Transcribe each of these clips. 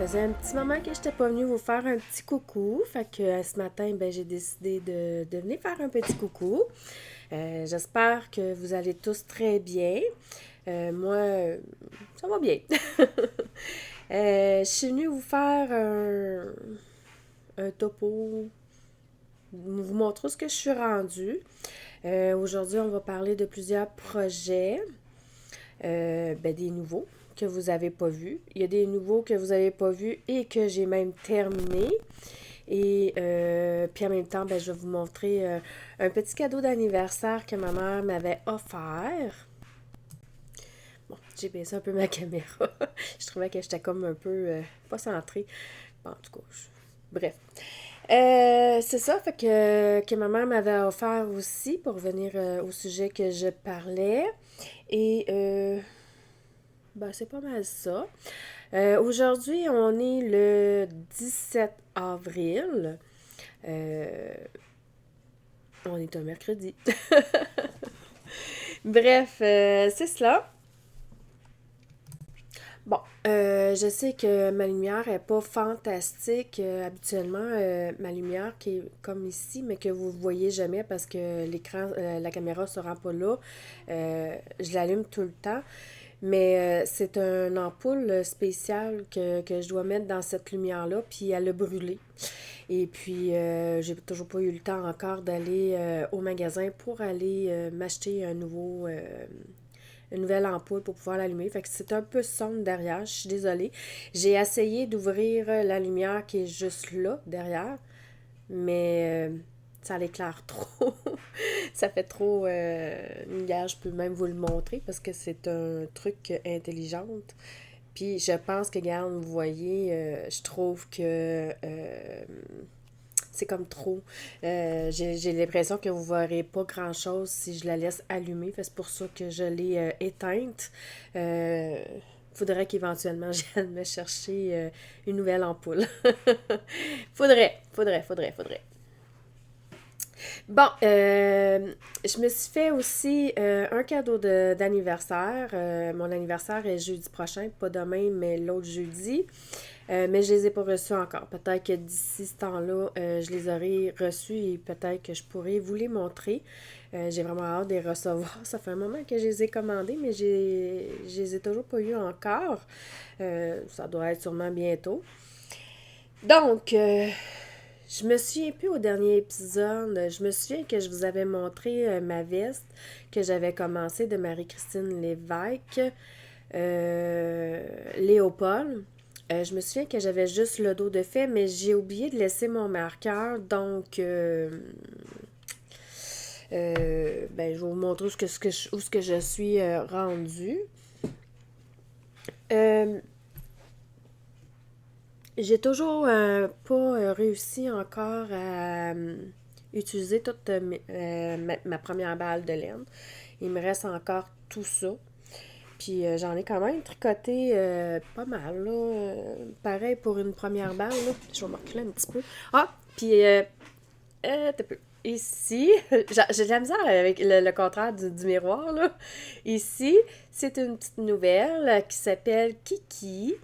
faisait un petit moment que je n'étais pas venue vous faire un petit coucou. Fait que ce matin, j'ai décidé de venir faire un petit coucou. J'espère que vous allez tous très bien. Moi, ça va bien. Je suis venue vous faire un topo, vous montrer ce que je suis rendue. Aujourd'hui, on va parler de plusieurs projets, des nouveaux que vous n'avez pas vus. Il y a des nouveaux que vous n'avez pas vus et que j'ai même terminé. Et puis en même temps, je vais vous montrer un petit cadeau d'anniversaire que ma mère m'avait offert. Bon, j'ai baissé un peu ma caméra. Je trouvais que j'étais comme un peu pas centrée. Bon, en tout cas, bref. C'est ça, fait que ma mère m'avait offert aussi pour venir au sujet que je parlais. Et c'est pas mal ça. Aujourd'hui, on est le 17 avril. On est un mercredi. Bref, c'est cela. Bon, je sais que ma lumière est pas fantastique. Habituellement, ma lumière qui est comme ici, mais que vous voyez jamais parce que l'écran, la caméra se rend pas là. Je l'allume tout le temps. Mais c'est une ampoule spéciale que je dois mettre dans cette lumière-là, puis elle a brûlé. Et puis, j'ai toujours pas eu le temps encore d'aller au magasin pour aller m'acheter une nouvelle ampoule pour pouvoir l'allumer. Fait que c'est un peu sombre derrière, je suis désolée. J'ai essayé d'ouvrir la lumière qui est juste là, derrière, mais ça l'éclaire trop. Ça fait trop... Hier, je peux même vous le montrer parce que c'est un truc intelligent. Puis je pense que, regarde, vous voyez, je trouve que c'est comme trop. J'ai l'impression que vous ne verrez pas grand-chose si je la laisse allumer. Fait que c'est pour ça que je l'ai éteinte. Faudrait qu'éventuellement j'aille me chercher une nouvelle ampoule. Faudrait. Bon, je me suis fait aussi un cadeau d'anniversaire. Mon anniversaire est jeudi prochain, pas demain, mais l'autre jeudi. Mais je les ai pas reçus encore. Peut-être que d'ici ce temps-là, je les aurai reçus et peut-être que je pourrai vous les montrer. J'ai vraiment hâte de les recevoir. Ça fait un moment que je les ai commandés, mais je les ai toujours pas eu encore. Ça doit être sûrement bientôt. Donc, je me souviens plus au dernier épisode. Je me souviens que je vous avais montré ma veste que j'avais commencé de Marie-Christine Lévesque, Léopold. Je me souviens que j'avais juste le dos de fait, mais j'ai oublié de laisser mon marqueur. Donc, je vais vous montrer où ce que je suis rendue. J'ai toujours pas réussi encore à utiliser toute ma première balle de laine. Il me reste encore tout ça. Puis j'en ai quand même tricoté pas mal, là. Pareil pour une première balle, là. Je vais me reculer un petit peu. Ah, puis t'as peu. Ici, j'ai de la misère avec le contraire du miroir, là. Ici, c'est une petite nouvelle qui s'appelle Kiki.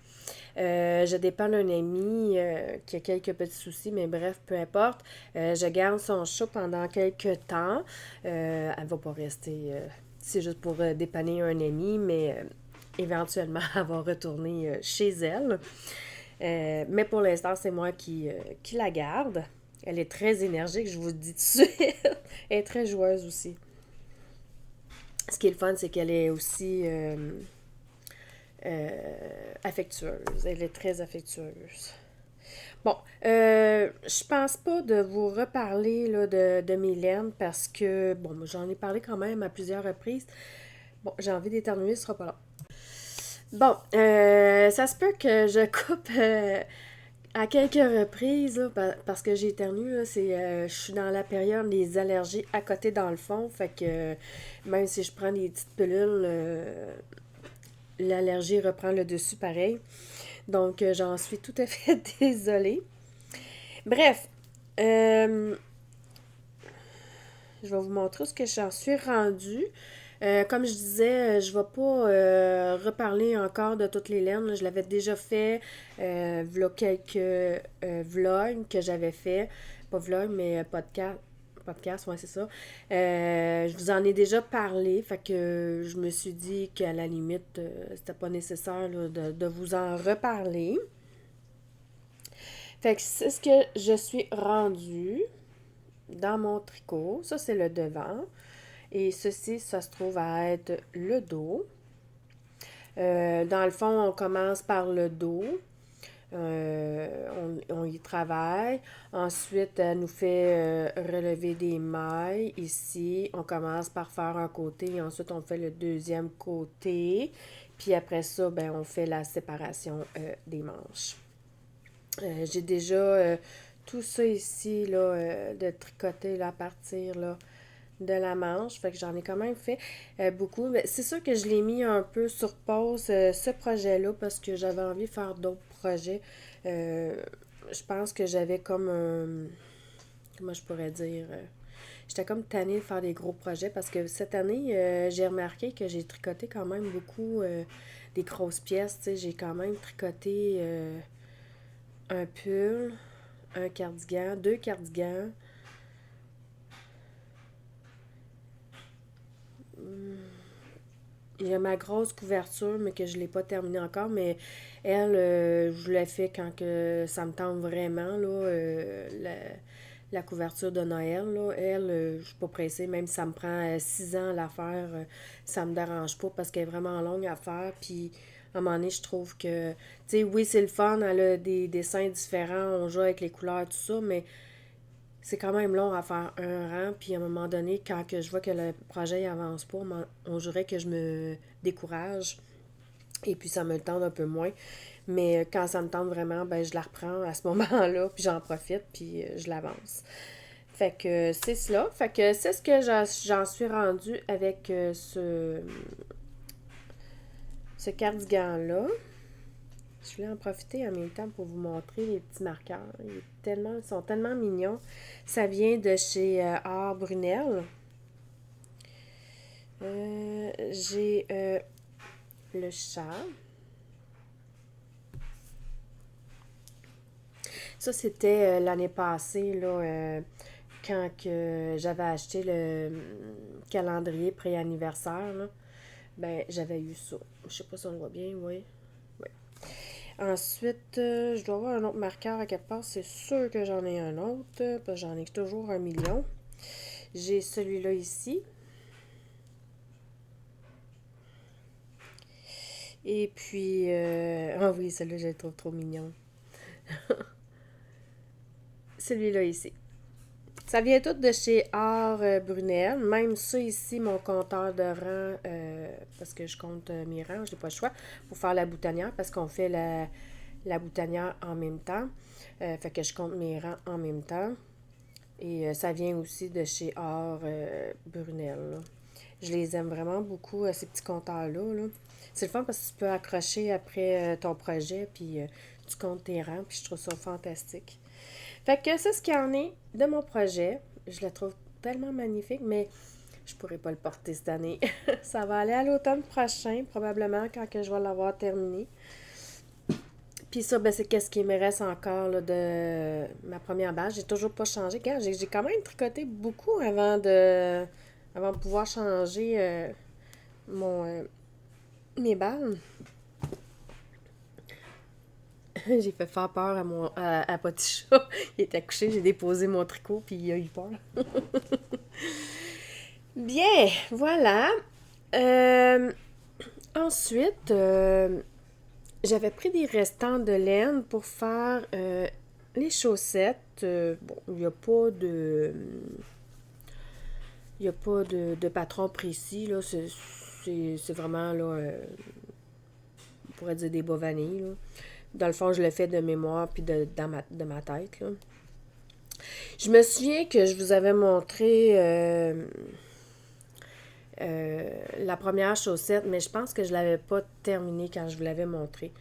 Je dépends d'un ami qui a quelques petits soucis, mais bref, peu importe. Je garde son chat pendant quelques temps. Elle va pas rester... c'est juste pour dépanner un ami, mais éventuellement, elle va retourner chez elle. Mais pour l'instant, c'est moi qui la garde. Elle est très énergique, je vous le dis tout de suite. Elle est très joueuse aussi. Ce qui est le fun, c'est qu'elle est aussi affectueuse. Elle est très affectueuse. Bon, je pense pas de vous reparler là, de mes laines parce que, bon, j'en ai parlé quand même à plusieurs reprises. Bon, j'ai envie d'éternuer, ce sera pas long. Bon, ça se peut que je coupe à quelques reprises là, parce que j'ai éternué. Là, je suis dans la période des allergies à côté dans le fond. Fait que même si je prends des petites pilules, l'allergie reprend le dessus pareil. Donc, j'en suis tout à fait désolée. Bref, je vais vous montrer ce que j'en suis rendue. Comme je disais, je vais pas reparler encore de toutes les laines, là. Je l'avais déjà fait, v'là quelques vlogs que j'avais fait. Pas vlog, mais podcast. Podcast, ouais, c'est ça. Je vous en ai déjà parlé, fait que je me suis dit qu'à la limite, c'était pas nécessaire là, de vous en reparler. Fait que c'est ce que je suis rendue dans mon tricot. Ça, c'est le devant. Et ceci, ça se trouve à être le dos. Dans le fond, on commence par le dos. On y travaille. Ensuite, elle nous fait relever des mailles. Ici, on commence par faire un côté et ensuite on fait le deuxième côté. Puis après ça, ben, on fait la séparation des manches. J'ai déjà tout ça ici là, de tricoter là, à partir là, de la manche. Fait que j'en ai quand même fait beaucoup. Mais c'est sûr que je l'ai mis un peu sur pause, ce projet-là, parce que j'avais envie de faire d'autres projets. Euh, je pense que j'avais comme un... Comment je pourrais dire? J'étais comme tannée de faire des gros projets parce que cette année, j'ai remarqué que j'ai tricoté quand même beaucoup des grosses pièces. Tu sais, j'ai quand même tricoté un pull, un cardigan, deux cardigans. Il y a ma grosse couverture, mais que je ne l'ai pas terminée encore. Mais elle, je l'ai fait quand que ça me tente vraiment, là, la couverture de Noël. Là. Elle, je suis pas pressée. Même si ça me prend 6 ans à la faire, ça me dérange pas parce qu'elle est vraiment longue à faire. Puis, à un moment donné, je trouve que... Tu sais, oui, c'est le fun. Elle a des dessins différents. On joue avec les couleurs, tout ça. Mais c'est quand même long à faire un rang, puis à un moment donné, quand que je vois que le projet avance pas, on dirait que je me décourage, et puis ça me le tente un peu moins. Mais quand ça me tente vraiment, ben je la reprends à ce moment-là, puis j'en profite, puis je l'avance. Fait que c'est cela. Fait que c'est ce que j'en suis rendue avec ce cardigan-là. Je voulais en profiter en même temps pour vous montrer les petits marqueurs. Ils sont tellement mignons. Ça vient de chez Art Brunel. J'ai le chat. Ça, c'était l'année passée, là, quand que j'avais acheté le calendrier pré-anniversaire. Là. Ben, j'avais eu ça. Je sais pas si on le voit bien, oui. Oui. Ensuite, je dois avoir un autre marqueur à quelque part. C'est sûr que j'en ai un autre, parce que j'en ai toujours 1 million. J'ai celui-là ici. Et puis, ah oui, celui-là, je le trouve trop mignon. Celui-là ici. Ça vient tout de chez Art Brunel. Même ça ici, mon compteur de rang, parce que je compte mes rangs, je n'ai pas le choix, pour faire la boutonnière, parce qu'on fait la boutonnière en même temps. Fait que je compte mes rangs en même temps. Et ça vient aussi de chez Art Brunel. Là. Je les aime vraiment beaucoup, ces petits compteurs-là. Là. C'est le fun parce que tu peux accrocher après ton projet, puis tu comptes tes rangs, puis je trouve ça fantastique. Fait que c'est ce qu'il y en est de mon projet. Je le trouve tellement magnifique, mais je pourrais pas le porter cette année. Ça va aller à l'automne prochain, probablement, quand que je vais l'avoir terminé. Puis ça, ben, c'est qu'est-ce qui me reste encore là, de ma première base. J'ai toujours pas changé. Regarde, j'ai quand même tricoté beaucoup avant de pouvoir changer mon mes balles. J'ai fait faire peur à Petit Chat. Il était couché, j'ai déposé mon tricot, puis il a eu peur. Bien, voilà. Euh, ensuite, j'avais pris des restants de laine pour faire les chaussettes. Bon, il n'y a pas de... Il n'y a pas de patron précis, là. C'est vraiment, là, on pourrait dire des bas vanilles, là. Dans le fond, je le fais de mémoire puis de ma tête, là. Je me souviens que je vous avais montré la première chaussette, mais je pense que je l'avais pas terminée quand je vous l'avais montré.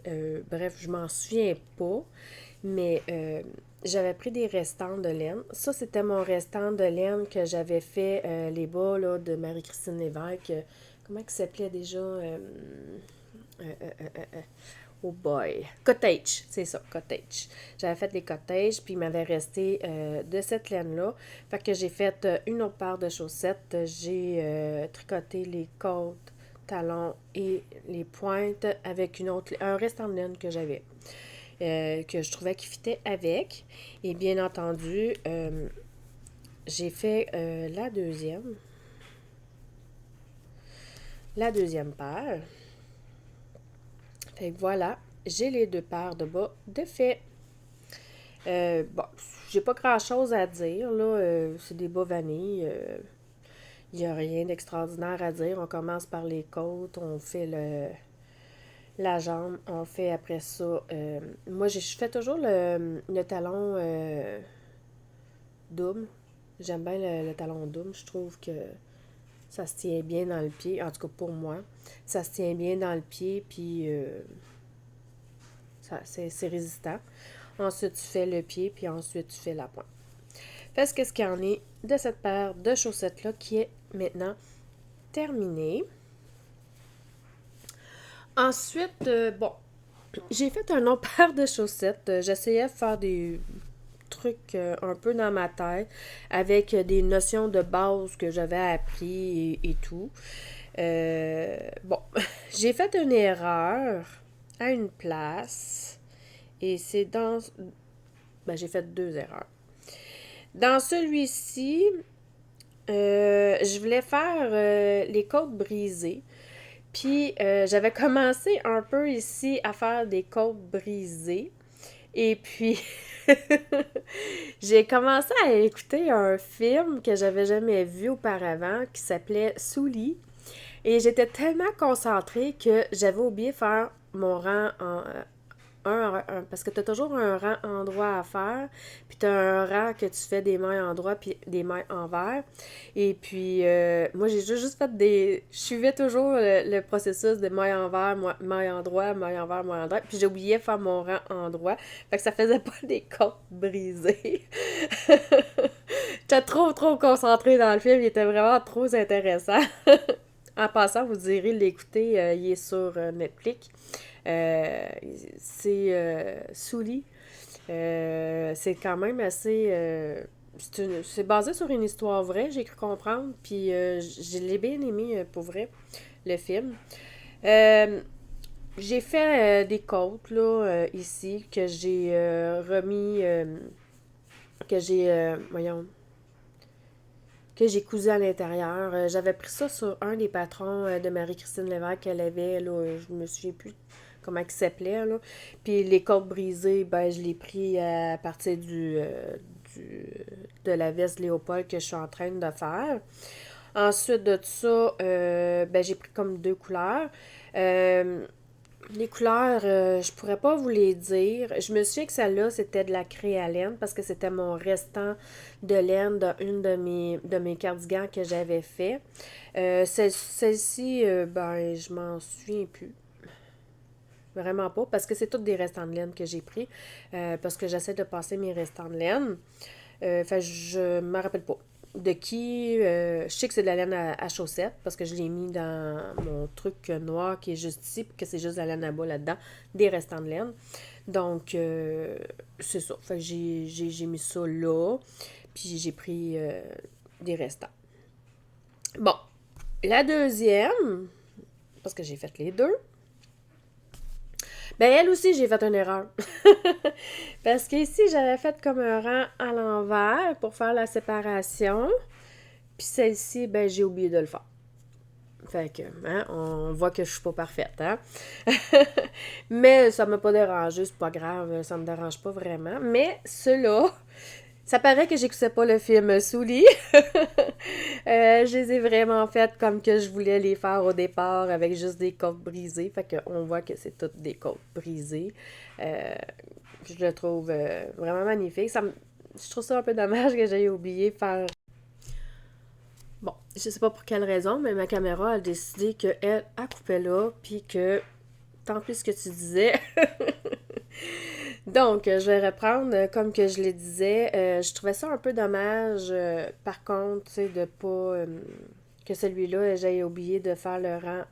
Bref, je m'en souviens pas. Mais j'avais pris des restants de laine. Ça, c'était mon restant de laine que j'avais fait les bas là, de Marie-Christine Lévesque. Comment il s'appelait déjà? Oh boy. Cottage, c'est ça, cottage. J'avais fait les cottages, puis il m'avait resté de cette laine-là. Fait que j'ai fait une autre paire de chaussettes. J'ai tricoté les côtes, talons et les pointes avec un restant de laine que j'avais. Que je trouvais qui fitait avec. Et bien entendu, j'ai fait la deuxième paire. Fait que voilà, j'ai les deux paires de bas de fait. Bon, j'ai pas grand-chose à dire, là. C'est des bas vanille. Il n'y a rien d'extraordinaire à dire. On commence par les côtes, on fait la jambe, on fait après ça. Moi, je fais toujours le talon double. J'aime bien le talon double. Je trouve que ça se tient bien dans le pied. En tout cas, pour moi, ça se tient bien dans le pied, puis c'est résistant. Ensuite, tu fais le pied, puis ensuite, tu fais la pointe. Fait ce qu'il y en est de cette paire de chaussettes-là qui est maintenant terminée. Ensuite, bon, j'ai fait un autre paire de chaussettes. J'essayais de faire des trucs un peu dans ma tête avec des notions de base que j'avais appris et tout. Bon, j'ai fait une erreur à une place et c'est dans... Ben, j'ai fait deux erreurs. Dans celui-ci, je voulais faire les côtes brisées. Puis, j'avais commencé un peu ici à faire des côtes brisées. Et puis, j'ai commencé à écouter un film que j'avais jamais vu auparavant qui s'appelait Sully. Et j'étais tellement concentrée que j'avais oublié de faire mon rang parce que tu as toujours un rang endroit à faire, puis tu as un rang que tu fais des mailles endroit puis des mailles envers. Et puis, moi, j'ai juste fait Je suivais toujours le processus de maille envers, maille endroit, maille envers, maille endroit. Puis j'ai oublié de faire mon rang endroit. Fait que ça faisait pas des côtes brisées. J'étais trop concentrée dans le film. Il était vraiment trop intéressant. En passant, vous irez l'écouter. Il est sur Netflix. C'est Sully. C'est quand même assez... c'est basé sur une histoire vraie, j'ai cru comprendre. Puis je l'ai bien aimé pour vrai, le film. J'ai fait des côtes là, ici que j'ai remis... que j'ai... voyons que j'ai cousu à l'intérieur. J'avais pris ça sur un des patrons de Marie-Christine Lévesque qu'elle avait, là, je me souviens plus comment il s'appelait, là. Puis les côtes brisées, ben, je l'ai pris à partir de la veste Léopold que je suis en train de faire. Ensuite de ça, ben, j'ai pris comme deux couleurs. Les couleurs, je pourrais pas vous les dire. Je me souviens que celle-là, c'était de la créalène parce que c'était mon restant de laine d'une de mes cardigans que j'avais fait. Celle-ci, ben, je m'en souviens plus. Vraiment pas, parce que c'est toutes des restants de laine que j'ai pris. Parce que j'essaie de passer mes restants de laine. Fait je me rappelle pas de qui. Je sais que c'est de la laine à chaussettes parce que je l'ai mis dans mon truc noir qui est juste ici, puis que c'est juste de la laine à bas là-dedans, des restants de laine. Donc, c'est ça. Fait que j'ai mis ça là, puis j'ai pris des restants. Bon, la deuxième, parce que j'ai fait les deux, ben elle aussi, j'ai fait une erreur. Parce qu'ici, j'avais fait comme un rang à l'envers pour faire la séparation. Puis celle-ci, ben j'ai oublié de le faire. Fait que, hein, on voit que je suis pas parfaite, hein. Mais ça m'a pas dérangé, c'est pas grave, ça me dérange pas vraiment. Mais ceux-là, ça paraît que j'écoutais pas le film Sully. Je les ai vraiment faites comme que je voulais les faire au départ avec juste des côtes brisées. Fait qu'on voit que c'est toutes des côtes brisées. Je le trouve vraiment magnifique. Je trouve ça un peu dommage que j'aie oublié de faire... Bon, je sais pas pour quelle raison, mais ma caméra a décidé qu'elle a coupé là, puis que... Tant pis ce que tu disais. Donc, je vais reprendre, comme que je le disais, je trouvais ça un peu dommage, par contre, tu sais, de pas, que celui-là, j'ai oublié de faire le rang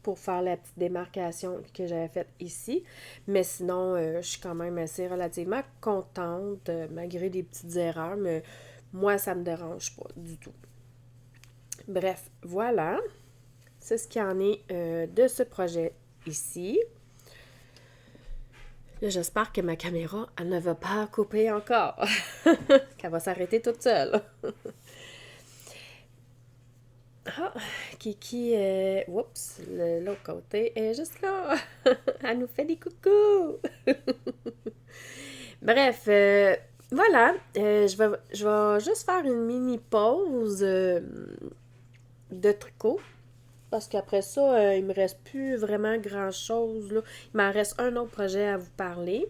pour faire la petite démarcation que j'avais faite ici. Mais sinon, je suis quand même assez relativement contente, malgré des petites erreurs, mais moi, ça me dérange pas du tout. Bref, voilà, c'est ce qu'il y en est de ce projet ici. Là, j'espère que ma caméra, elle ne va pas couper encore. Qu'elle va s'arrêter toute seule. Ah, Kiki, oups, l'autre côté est juste là. Elle nous fait des coucous. Bref, voilà, je vais juste faire une mini pause de tricot. Parce qu'après ça, il me reste plus vraiment grand-chose, là. Il m'en reste un autre projet à vous parler.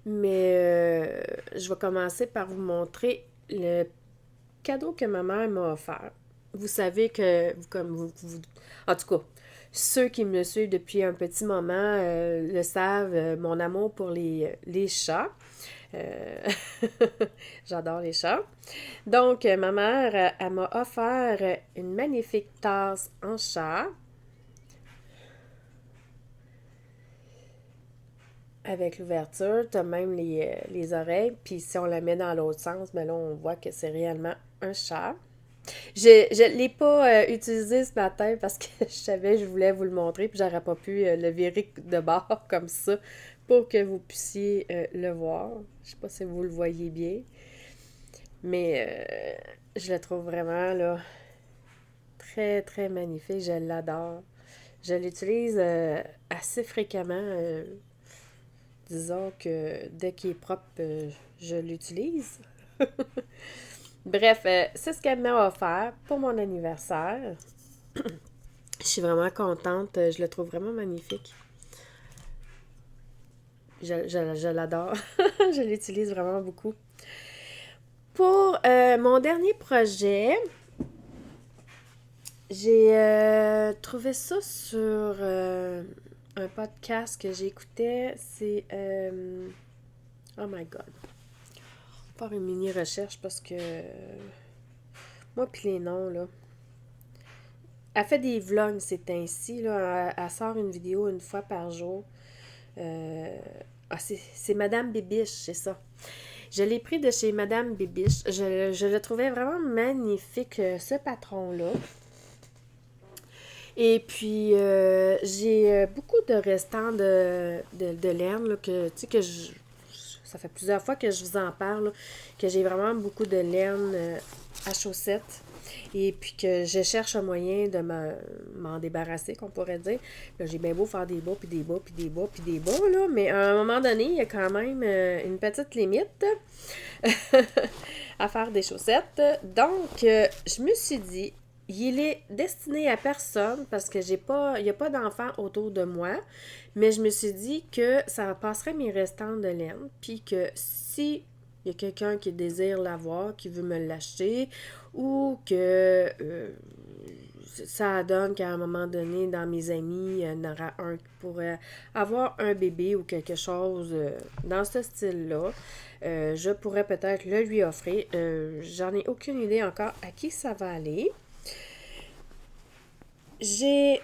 Mais je vais commencer par vous montrer le cadeau que ma mère m'a offert. Vous savez que, en tout cas, ceux qui me suivent depuis un petit moment le savent, mon amour pour les chats. Euh, J'adore les chats. Donc, ma mère, elle m'a offert une magnifique tasse en chat avec l'ouverture. Tu as même les oreilles. Puis si on la met dans l'autre sens, ben là, on voit que c'est réellement un chat. Je ne l'ai pas utilisé ce matin parce que je savais que je voulais vous le montrer, puis j'aurais pas pu le virer de bord comme ça pour que vous puissiez le voir. Je sais pas si vous le voyez bien, mais je le trouve vraiment là très très magnifique. Je l'adore. Je l'utilise assez fréquemment. Disons que dès qu'il est propre, je l'utilise. Bref, c'est ce qu'elle m'a offert pour mon anniversaire. Je suis vraiment contente. Je le trouve vraiment magnifique. Je l'adore. Je l'utilise vraiment beaucoup. Pour mon dernier projet, j'ai trouvé ça sur un podcast que j'écoutais. C'est... oh my God. On va faire une mini recherche parce que... moi puis les noms, là. Elle fait des vlogs, c'est ainsi, là. Elle sort une vidéo une fois par jour. Euh, c'est Madame Bibiche, c'est ça. Je l'ai pris de chez Madame Bibiche. Je le trouvais vraiment magnifique, ce patron-là. Et puis, j'ai beaucoup de restants de laine, là, que, tu sais, ça fait plusieurs fois que je vous en parle, là, que j'ai vraiment beaucoup de laine à chaussettes. Et puis que je cherche un moyen de m'en débarrasser, qu'on pourrait dire. Là, j'ai bien beau faire des bas, puis des bas, puis des bas, puis des bas, là, mais à un moment donné, il y a quand même une petite limite à faire des chaussettes. Donc, je me suis dit, il est destiné à personne parce que il n'y a pas d'enfants autour de moi, mais je me suis dit que ça passerait mes restants de laine, puis que si il y a quelqu'un qui désire l'avoir, qui veut me l'acheter, ou que ça donne qu'à un moment donné, dans mes amis, il y en aura un qui pourrait avoir un bébé ou quelque chose dans ce style-là. Je pourrais peut-être le lui offrir. J'en ai aucune idée encore à qui ça va aller. J'ai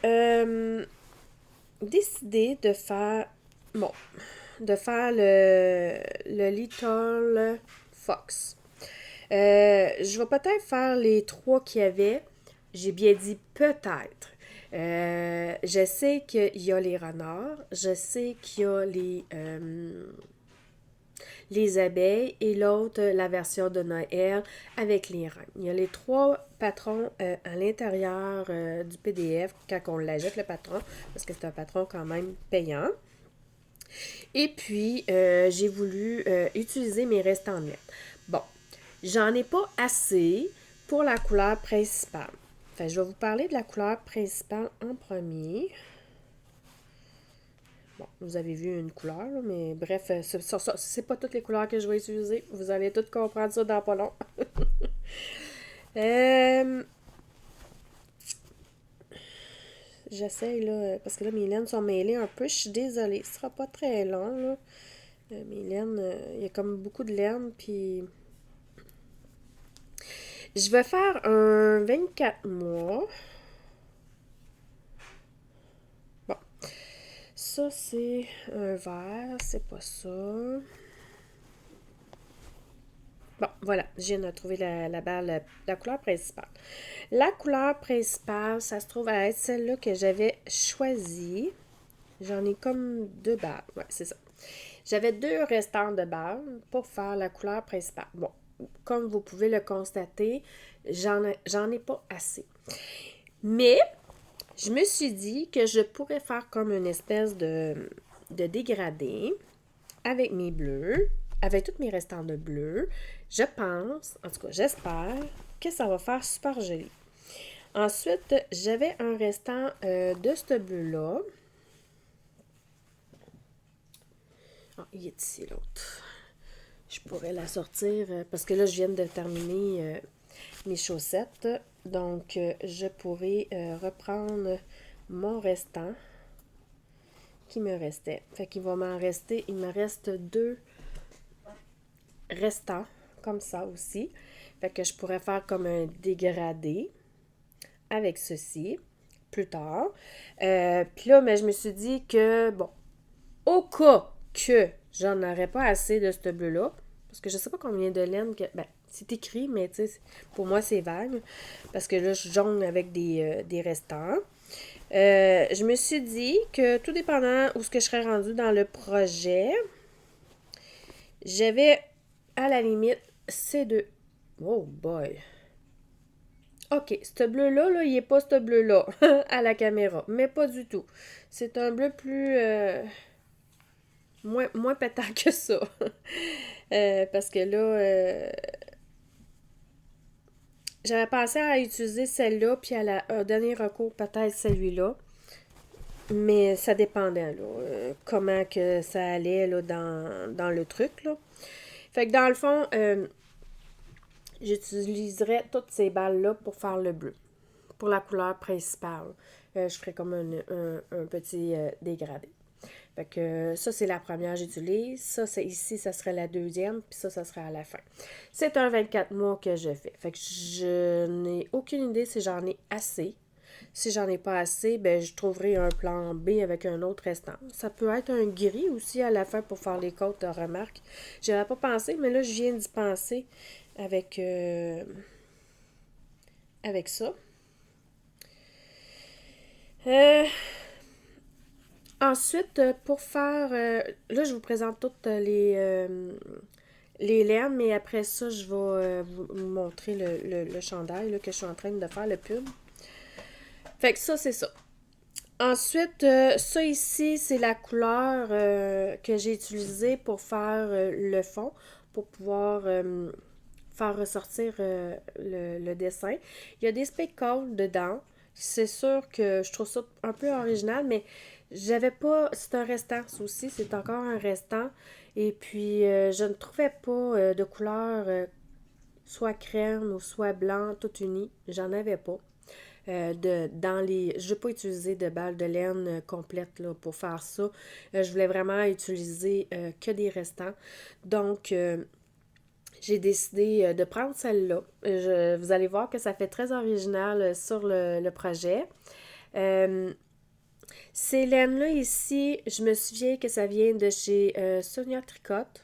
décidé de faire, bon, de faire le Little Fox. Je vais peut-être faire les trois qu'il y avait. J'ai bien dit peut-être. Je sais qu'il y a les renards. Je sais qu'il y a les abeilles et l'autre, la version de Noël avec les reines. Il y a les trois patrons à l'intérieur du PDF quand on l'ajoute le patron, parce que c'est un patron quand même payant. Et puis, j'ai voulu utiliser mes restants de laine. Bon, j'en ai pas assez pour la couleur principale. Fait, je vais vous parler de la couleur principale en premier. Bon, vous avez vu une couleur, là, mais bref, c'est pas toutes les couleurs que je vais utiliser. Vous allez toutes comprendre ça dans pas long. J'essaye, là, parce que là, mes laines sont mêlées un peu. Je suis désolée, ce sera pas très long, là. Mes laines, il y a comme beaucoup de laine, puis... Je vais faire un 24 mois. Bon, ça, c'est un vert, c'est pas ça. Bon, voilà, je viens de trouver la balle, la couleur principale. La couleur principale, ça se trouve à être celle-là que j'avais choisie. J'en ai comme deux balles. Ouais, c'est ça. J'avais deux restants de balles pour faire la couleur principale. Bon, comme vous pouvez le constater, j'en ai pas assez. Mais, je me suis dit que je pourrais faire comme une espèce de dégradé avec mes bleus, avec tous mes restants de bleu. Je pense, en tout cas, j'espère que ça va faire super joli. Ensuite, j'avais un restant de ce bleu-là. Ah, il est ici, l'autre. Je pourrais la sortir parce que là, je viens de terminer mes chaussettes. Donc, je pourrais reprendre mon restant qui me restait. Fait qu'il va m'en rester, il me reste deux restants comme ça aussi. Fait que je pourrais faire comme un dégradé avec ceci plus tard. Puis là, mais je me suis dit que, bon, au cas que j'en aurais pas assez de ce bleu-là, parce que je sais pas combien de laine que. Ben, c'est écrit, mais tu sais, pour moi, c'est vague. Parce que là, je jongle avec des restants. Je me suis dit que tout dépendant où ce que je serais rendu dans le projet, j'avais à la limite ces deux. Oh boy! OK, ce bleu-là, là, il n'est pas ce bleu-là à la caméra, mais pas du tout. C'est un bleu plus... moins pétant que ça. Parce que là, j'avais pensé à utiliser celle-là, puis au dernier recours, peut-être celui-là. Mais ça dépendait, là, comment que ça allait là, dans le truc, là. Fait que dans le fond, j'utiliserais toutes ces balles-là pour faire le bleu. Pour la couleur principale. Je ferai comme un petit dégradé. Fait que ça, c'est la première que j'utilise. Ça, c'est ici, ça serait la deuxième. Puis ça serait à la fin. C'est un 24 mois que je fais. Fait que je n'ai aucune idée si j'en ai assez. Si j'en ai pas assez, ben je trouverai un plan B avec un autre restant. Ça peut être un gris aussi à la fin pour faire les côtes, remarque. J'avais pas pensé, mais là, je viens d'y penser avec, avec ça. Euh, Ensuite, pour faire... là, je vous présente toutes les laines, mais après ça, je vais vous montrer le chandail là, que je suis en train de faire, le pub. Fait que ça, c'est ça. Ensuite, ça ici, c'est la couleur que j'ai utilisée pour faire le fond, pour pouvoir faire ressortir le dessin. Il y a des speckles dedans. C'est sûr que je trouve ça un peu original, mais j'avais pas... C'est un restant, ça aussi, c'est encore un restant. Et puis, je ne trouvais pas de couleur soit crème ou soit blanc, tout uni. J'en avais pas. Je n'ai pas utilisé de balles de laine complète là, pour faire ça. Je voulais vraiment utiliser que des restants. Donc, j'ai décidé de prendre celle-là. Vous allez voir que ça fait très original sur le projet. Ces laines-là ici, je me souviens que ça vient de chez Sonia Tricotte.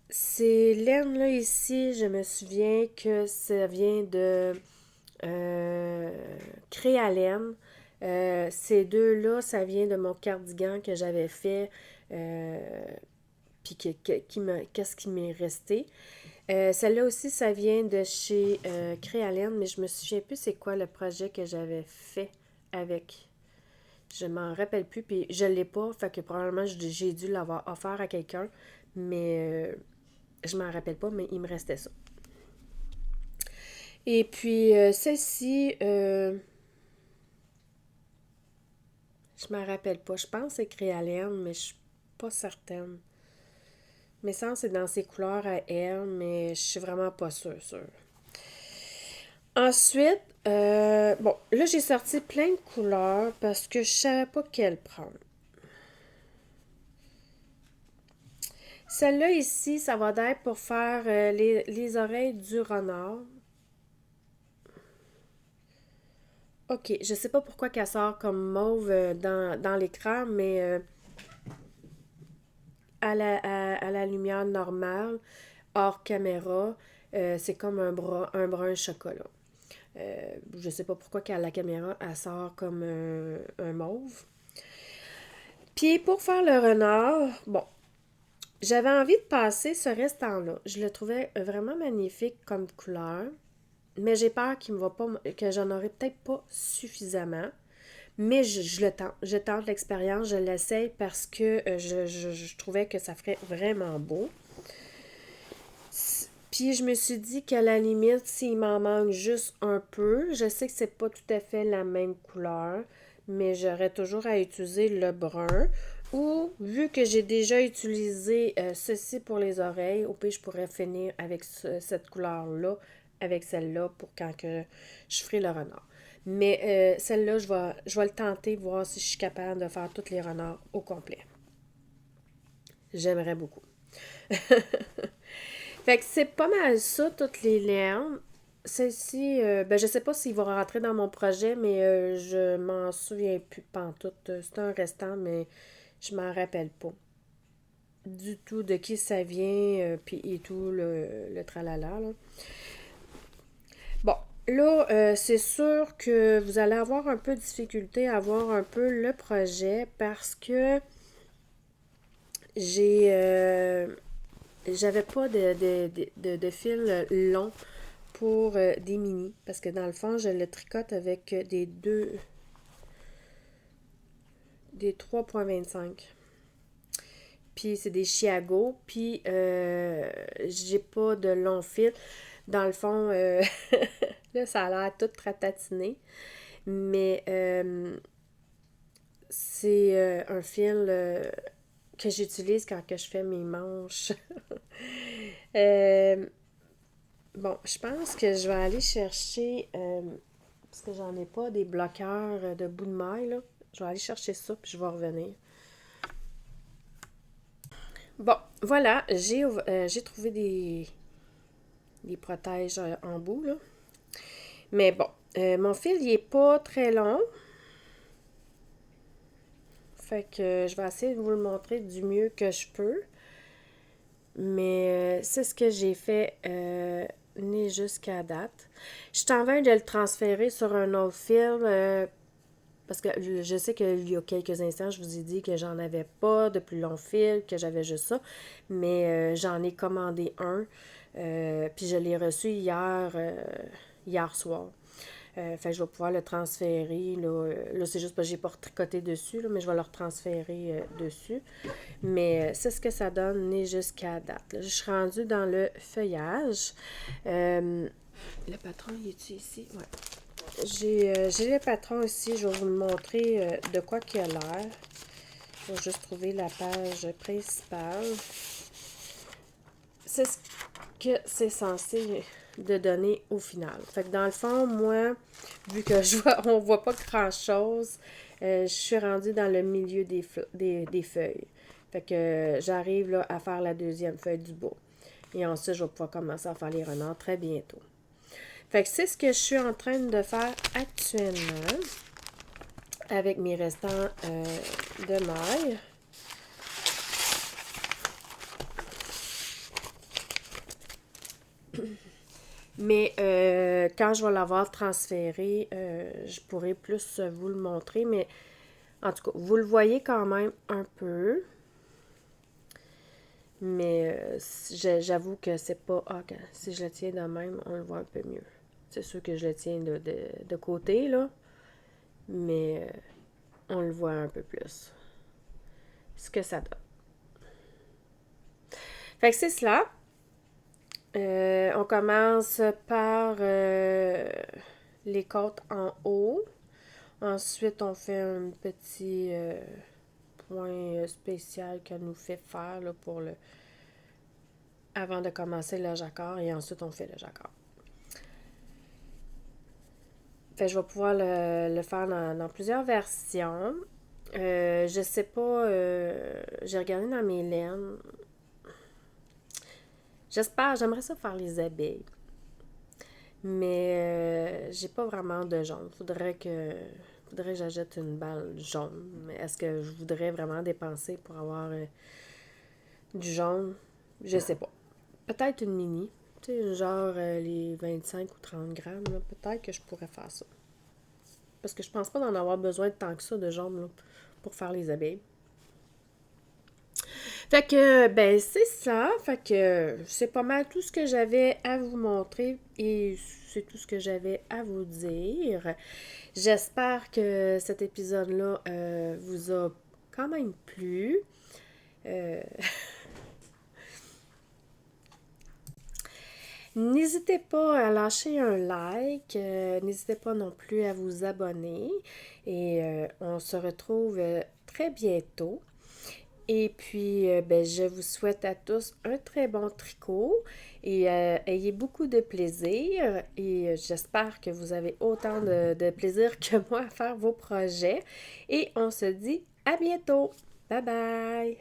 Ces laines-là ici, je me souviens que ça vient de Créalène. Ces deux-là, ça vient de mon cardigan que j'avais fait, puis qu'est-ce qui m'est resté. Celle-là aussi, ça vient de chez Créalène, mais je me souviens plus c'est quoi le projet que j'avais fait avec. Je m'en rappelle plus, puis je l'ai pas, fait que probablement j'ai dû l'avoir offert à quelqu'un, mais je m'en rappelle pas, mais il me restait ça. Et puis, celle-ci, je m'en rappelle pas. Je pense que c'est Créalène, mais je suis pas certaine. Mais ça, c'est dans ses couleurs à elle, mais je suis vraiment pas sûre. Ensuite, bon, là, j'ai sorti plein de couleurs parce que je savais pas quelle prendre. Celle-là ici, ça va être pour faire les oreilles du renard. Ok, je sais pas pourquoi qu'elle sort comme mauve dans l'écran, mais à la lumière normale, hors caméra, c'est comme un brun chocolat. Je sais pas pourquoi qu'à la caméra, elle sort comme un mauve. Puis pour faire le renard, bon, j'avais envie de passer ce restant-là. Je le trouvais vraiment magnifique comme couleur, mais j'ai peur qu'il me va pas, que j'en aurai peut-être pas suffisamment. Mais je le tente. Je tente l'expérience, je l'essaye parce que je trouvais que ça ferait vraiment beau. Puis je me suis dit qu'à la limite, s'il m'en manque juste un peu, je sais que c'est pas tout à fait la même couleur, mais j'aurais toujours à utiliser le brun. Ou, vu que j'ai déjà utilisé ceci pour les oreilles, au pire, je pourrais finir avec cette couleur-là, avec celle-là, pour quand que je ferai le renard. Mais celle-là, je vais le tenter, voir si je suis capable de faire tous les renards au complet. J'aimerais beaucoup. Fait que c'est pas mal ça, toutes les laines. Celle-ci, ben je sais pas s'il va rentrer dans mon projet, mais je m'en souviens plus pantoute. C'est un restant, mais je m'en rappelle pas du tout de qui ça vient, puis et tout, le tralala, là. Bon, là, c'est sûr que vous allez avoir un peu de difficulté à voir un peu le projet parce que j'ai... j'avais pas de fil long pour des mini. Parce que dans le fond, je le tricote avec des 3,25. Puis c'est des Chiago. Puis j'ai pas de long fil. Dans le fond, là, ça a l'air tout ratatiné. Mais c'est un fil que j'utilise quand que je fais mes manches. Euh, bon, je pense que je vais aller chercher, parce que j'en ai pas, des bloqueurs de bout de maille, là. Je vais aller chercher ça, puis je vais revenir. Bon, voilà, j'ai trouvé des protèges en bout, là. Mais bon, mon fil, il est pas très long. Fait que je vais essayer de vous le montrer du mieux que je peux. Mais c'est ce que j'ai fait né jusqu'à date. Je suis en train de le transférer sur un autre fil parce que je sais qu'il y a quelques instants, je vous ai dit que j'en avais pas de plus long fil, que j'avais juste ça. Mais j'en ai commandé un. Puis je l'ai reçu hier soir. Fait que je vais pouvoir le transférer. Là c'est juste parce que j'ai pas tricoté dessus, là, mais je vais le retransférer dessus. Mais c'est ce que ça donne né jusqu'à date. Là, je suis rendue dans le feuillage. Le patron, il est-tu ici? Ouais. J'ai le patron ici. Je vais vous le montrer de quoi qu'il a l'air. Je vais juste trouver la page principale. C'est ce que c'est censé de donner au final. Fait que dans le fond, moi, vu que on voit pas grand-chose, je suis rendue dans le milieu des feuilles. Fait que j'arrive là à faire la deuxième feuille du bas. Et ensuite, je vais pouvoir commencer à faire les renards très bientôt. Fait que c'est ce que je suis en train de faire actuellement avec mes restants de mailles. Mais quand je vais l'avoir transféré, je pourrai plus vous le montrer. Mais en tout cas, vous le voyez quand même un peu. Mais j'avoue que c'est pas... Ah, si je le tiens de même, on le voit un peu mieux. C'est sûr que je le tiens de côté, là. Mais on le voit un peu plus. Ce que ça donne. Fait que c'est cela. On commence par les côtes en haut. Ensuite, on fait un petit point spécial qu'elle nous fait faire là, pour le avant de commencer le jacquard et ensuite on fait le jacquard. Fait que je vais pouvoir le faire dans plusieurs versions. Je sais pas, j'ai regardé dans mes laines. J'aimerais ça faire les abeilles. Mais j'ai pas vraiment de jaune. Faudrait que j'achète une balle jaune. Mais est-ce que je voudrais vraiment dépenser pour avoir du jaune? Je sais pas. Peut-être une mini. Tu sais, genre les 25 ou 30 grammes, là. Peut-être que je pourrais faire ça. Parce que je pense pas d'en avoir besoin de tant que ça de jaune là, pour faire les abeilles. Fait que, ben, c'est ça. Fait que c'est pas mal tout ce que j'avais à vous montrer et c'est tout ce que j'avais à vous dire. J'espère que cet épisode-là vous a quand même plu. Euh, N'hésitez pas à lâcher un like. N'hésitez pas non plus à vous abonner. Et on se retrouve très bientôt. Et puis, ben, je vous souhaite à tous un très bon tricot et ayez beaucoup de plaisir. Et j'espère que vous avez autant de plaisir que moi à faire vos projets. Et on se dit à bientôt. Bye bye!